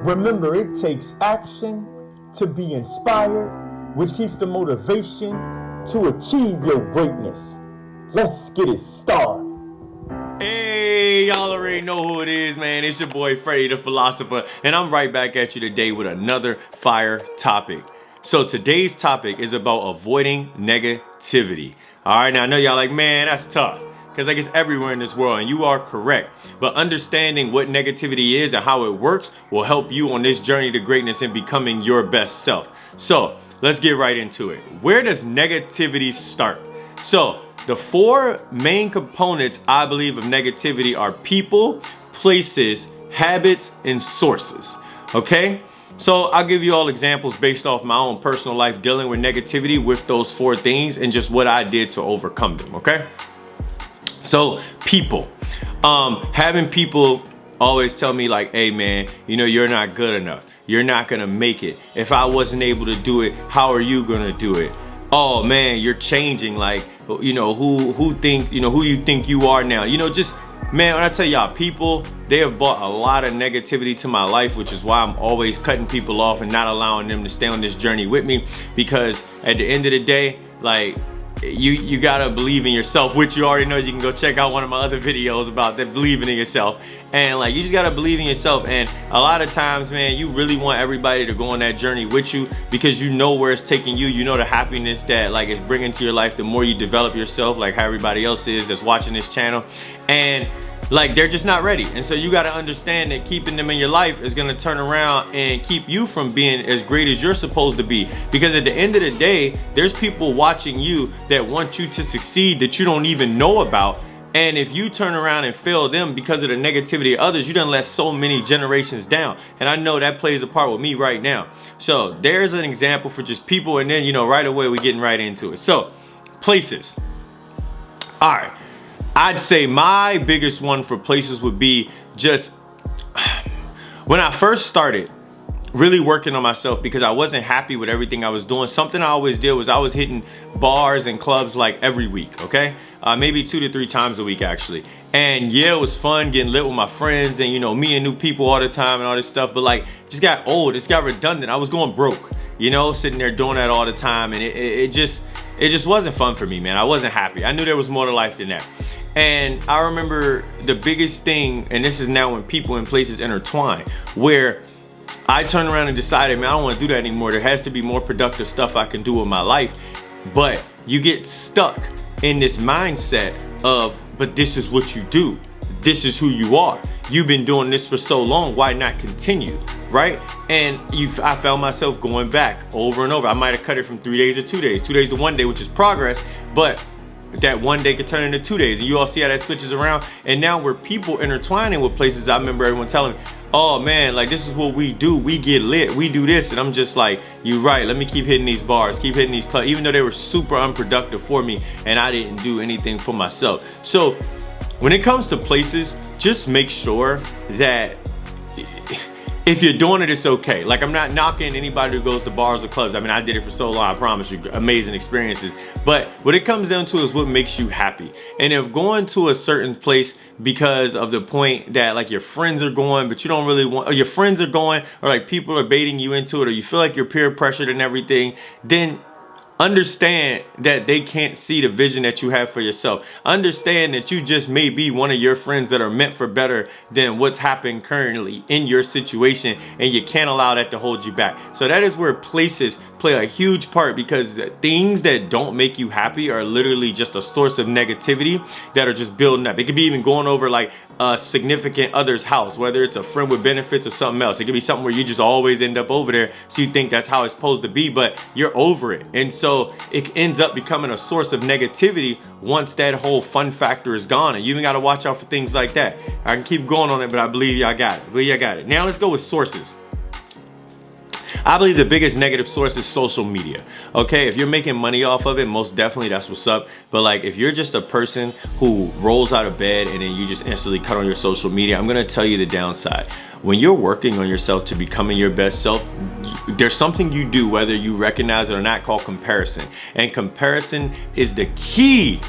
Remember, it takes action to be inspired, which keeps the motivation to achieve your greatness. Let's get it started. Hey, y'all already know who it is, man. It's your boy Freddie the Philosopher, and I'm right back at you today with another fire topic. So today's topic is about avoiding negativity. All right, now I know y'all like, man, that's tough, because like it's everywhere in this world, and you are correct. But understanding what negativity is and how it works will help you on this journey to greatness and becoming your best self. So let's get right into it. Where does negativity start? So the four main components, I believe, of negativity are people, places, habits, and sources. Okay? So I'll give you all examples based off my own personal life dealing with negativity with those four things and just what I did to overcome them. Okay? So people, having people always tell me like, hey man, you know, you're not good enough. You're not gonna make it. If I wasn't able to do it, how are you gonna do it? Oh man, you're changing. Like, you know, who you think you are now? You know, just, man, when I tell y'all, people, they have brought a lot of negativity to my life, which is why I'm always cutting people off and not allowing them to stay on this journey with me. Because at the end of the day, like, you gotta believe in yourself, which you already know. You can go check out one of my other videos about that, believing in yourself. And like, you just gotta believe in yourself. And a lot of times, man, you really want everybody to go on that journey with you because you know where it's taking you. You know the happiness that like it's bringing to your life the more you develop yourself, like how everybody else is that's watching this channel. And like, they're just not ready. And so you got to understand that keeping them in your life is going to turn around and keep you from being as great as you're supposed to be. Because at the end of the day, there's people watching you that want you to succeed that you don't even know about. And if you turn around and fail them because of the negativity of others, you done let so many generations down. And I know that plays a part with me right now. So there's an example for just people. And then, you know, right away, we're getting right into it. So places. All right. I'd say my biggest one for places would be just when I first started really working on myself because I wasn't happy with everything I was doing. Something I always did was I was hitting bars and clubs like every week, okay? Maybe 2 to 3 times a week actually. And yeah, it was fun getting lit with my friends and, you know, meeting new people all the time and all this stuff, but like, it just got old, it got redundant. I was going broke, you know, sitting there doing that all the time, and it just wasn't fun for me, man. I wasn't happy. I knew there was more to life than that. And I remember the biggest thing, and this is now when people and places intertwine, where I turned around and decided, man, I don't want to do that anymore. There has to be more productive stuff I can do with my life. But you get stuck in this mindset of, but this is what you do. This is who you are. You've been doing this for so long. Why not continue? Right? And I found myself going back over and over. I might have cut it from 3 days to 2 days, 2 days to 1 day, which is progress. But that 1 day could turn into 2 days, and you all see how that switches around. And now we're people intertwining with places. I remember everyone telling me, oh man, like this is what we do, we get lit, we do this. And I'm just like, you're right, let me keep hitting these bars, keep hitting these clubs, even though they were super unproductive for me and I didn't do anything for myself. So when it comes to places, just make sure that if you're doing it, it's okay. Like, I'm not knocking anybody who goes to bars or clubs. I mean, I did it for so long, I promise you, amazing experiences. But what it comes down to is what makes you happy. And if going to a certain place because of the point that like your friends are going, but you don't really want, or your friends are going, or like people are baiting you into it, or you feel like you're peer pressured and everything, then understand that they can't see the vision that you have for yourself. Understand that you just may be one of your friends that are meant for better than what's happening currently in your situation, and you can't allow that to hold you back. So that is where places play a huge part, because things that don't make you happy are literally just a source of negativity that are just building up. It could be even going over like a significant other's house, whether it's a friend with benefits or something else. It could be something where you just always end up over there, so you think that's how it's supposed to be, but you're over it. And so it ends up becoming a source of negativity once that whole fun factor is gone. And you even got to watch out for things like that. I can keep going on it, but I believe y'all got it. Now let's go with sources. I believe the biggest negative source is social media. Okay, if you're making money off of it, most definitely that's what's up. But like, if you're just a person who rolls out of bed and then you just instantly cut on your social media, I'm gonna tell you the downside. When you're working on yourself to becoming your best self, there's something you do, whether you recognize it or not, called comparison. And comparison is the key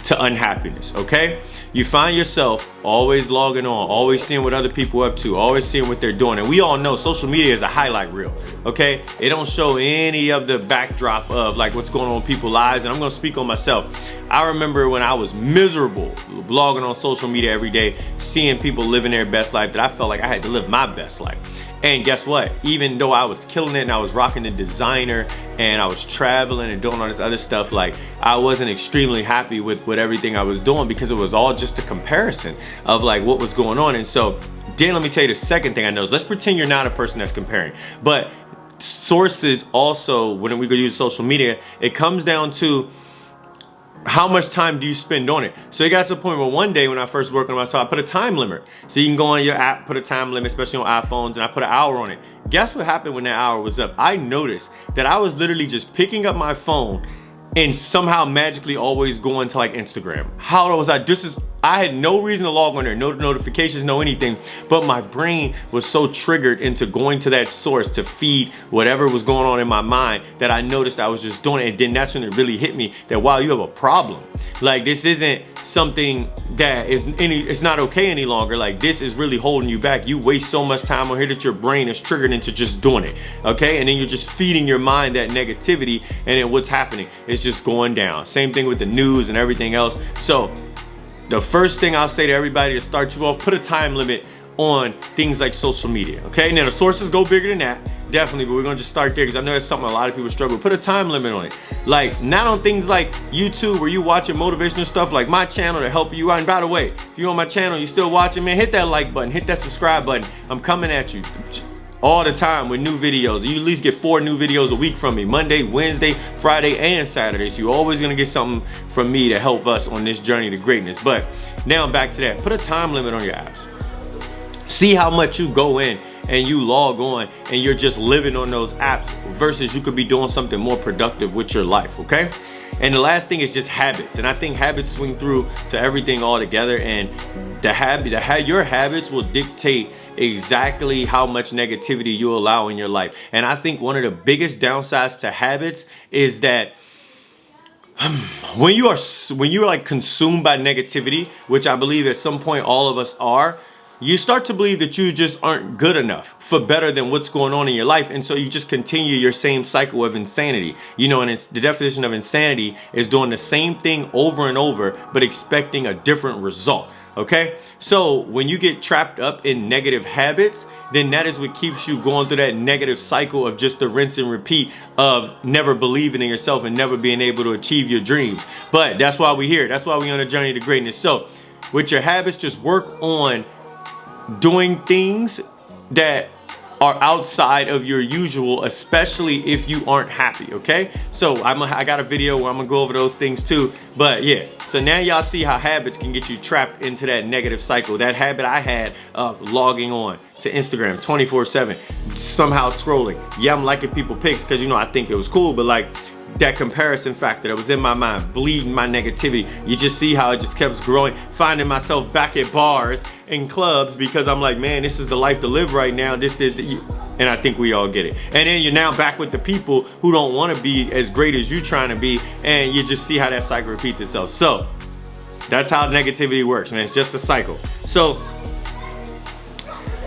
to unhappiness, okay? You find yourself always logging on, always seeing what other people are up to, always seeing what they're doing. And we all know social media is a highlight reel, okay? It don't show any of the backdrop of like what's going on in people's lives. And I'm gonna speak on myself. I remember when I was miserable, blogging on social media every day, seeing people living their best life, that I felt like I had to live my best life. And guess what? Even though I was killing it and I was rocking the designer and I was traveling and doing all this other stuff, like I wasn't extremely happy with everything I was doing, because it was all just a comparison of like what was going on. And so then let me tell you the second thing I know is, let's pretend you're not a person that's comparing. But sources also, when we go use social media, it comes down to how much time do you spend on it? So it got to a point where one day when I first worked on myself, I put a time limit. So you can go on your app, put a time limit, especially on iPhones, and I put an hour on it. Guess what happened when that hour was up? I noticed that I was literally just picking up my phone and somehow magically always going to like Instagram. How was I? I had no reason to log on there, no notifications, no anything, but my brain was so triggered into going to that source to feed whatever was going on in my mind that I noticed I was just doing it. And then that's when it really hit me that, wow, you have a problem. Like, this isn't something that it's not okay any longer. Like, this is really holding you back. You waste so much time on here that your brain is triggered into just doing it, okay? And then you're just feeding your mind that negativity, and then what's happening is just going down. Same thing with the news and everything else. So the first thing I'll say to everybody to start you off, put a time limit on things like social media, okay? Now the sources go bigger than that, definitely, but we're gonna just start there because I know that's something a lot of people struggle with. Put a time limit on it. Like, not on things like YouTube where you watching motivational stuff like my channel to help you out. And by the way, if you're on my channel, you still watching, man, hit that like button, hit that subscribe button. I'm coming at you all the time with new videos. You at least get 4 new videos a week from me, Monday, Wednesday, Friday, and Saturday. So you're always gonna get something from me to help us on this journey to greatness. But now back to that. Put a time limit on your apps. See how much you go in and you log on and you're just living on those apps versus you could be doing something more productive with your life, okay? And the last thing is just habits. And I think habits swing through to everything all together, and your habits will dictate exactly how much negativity you allow in your life. And I think one of the biggest downsides to habits is that when you're like consumed by negativity, which I believe at some point all of us are, you start to believe that you just aren't good enough for better than what's going on in your life. And so you just continue your same cycle of insanity. You know, and it's the definition of insanity is doing the same thing over and over, but expecting a different result. Okay, so when you get trapped up in negative habits, then that is what keeps you going through that negative cycle of just the rinse and repeat of never believing in yourself and never being able to achieve your dreams. But that's why we're here. That's why we're on a journey to greatness. So with your habits, just work on doing things that are outside of your usual, especially if you aren't happy, okay? So I got a video where I'm gonna go over those things too. But yeah, so now y'all see how habits can get you trapped into that negative cycle. That habit I had of logging on to Instagram 24/7, somehow scrolling. Yeah, I'm liking people pics because, you know, I think it was cool, but like that comparison factor that was in my mind, bleeding my negativity. You just see how it just kept growing, finding myself back at bars and clubs because I'm like, man, this is the life to live right now. And I think we all get it. And then you're now back with the people who don't want to be as great as you trying to be, and you just see how that cycle repeats itself. So that's how negativity works, man. It's just a cycle. So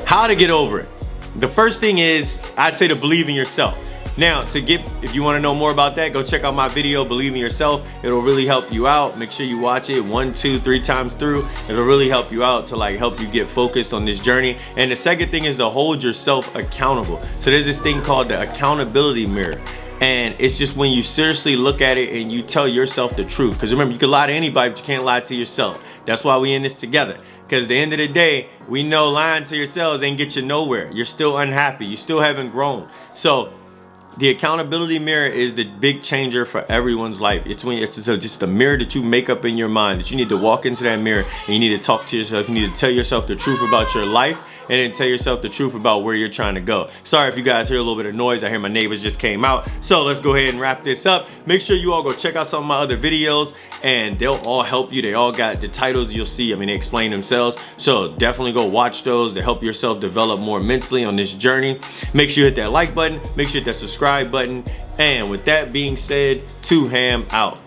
how to get over it? The first thing is, I'd say, to believe in yourself. Now, if you want to know more about that, go check out my video, Believe in Yourself. It'll really help you out. Make sure you watch it 1, 2, 3 times through. It'll really help you out to like help you get focused on this journey. And the second thing is to hold yourself accountable. So there's this thing called the accountability mirror. And it's just when you seriously look at it and you tell yourself the truth. Because remember, you can lie to anybody, but you can't lie to yourself. That's why we in this together. Because at the end of the day, we know lying to yourselves ain't get you nowhere. You're still unhappy. You still haven't grown. So the accountability mirror is the big changer for everyone's life. It's just the mirror that you make up in your mind, that you need to walk into that mirror and you need to talk to yourself. You need to tell yourself the truth about your life, and then tell yourself the truth about where you're trying to go. Sorry if you guys hear a little bit of noise. I hear my neighbors just came out. So let's go ahead and wrap this up. Make sure you all go check out some of my other videos, and they'll all help you. They all got the titles you'll see. I mean, they explain themselves. So definitely go watch those to help yourself develop more mentally on this journey. Make sure you hit that like button. Make sure you hit that subscribe button. And with that being said, 2Ham out.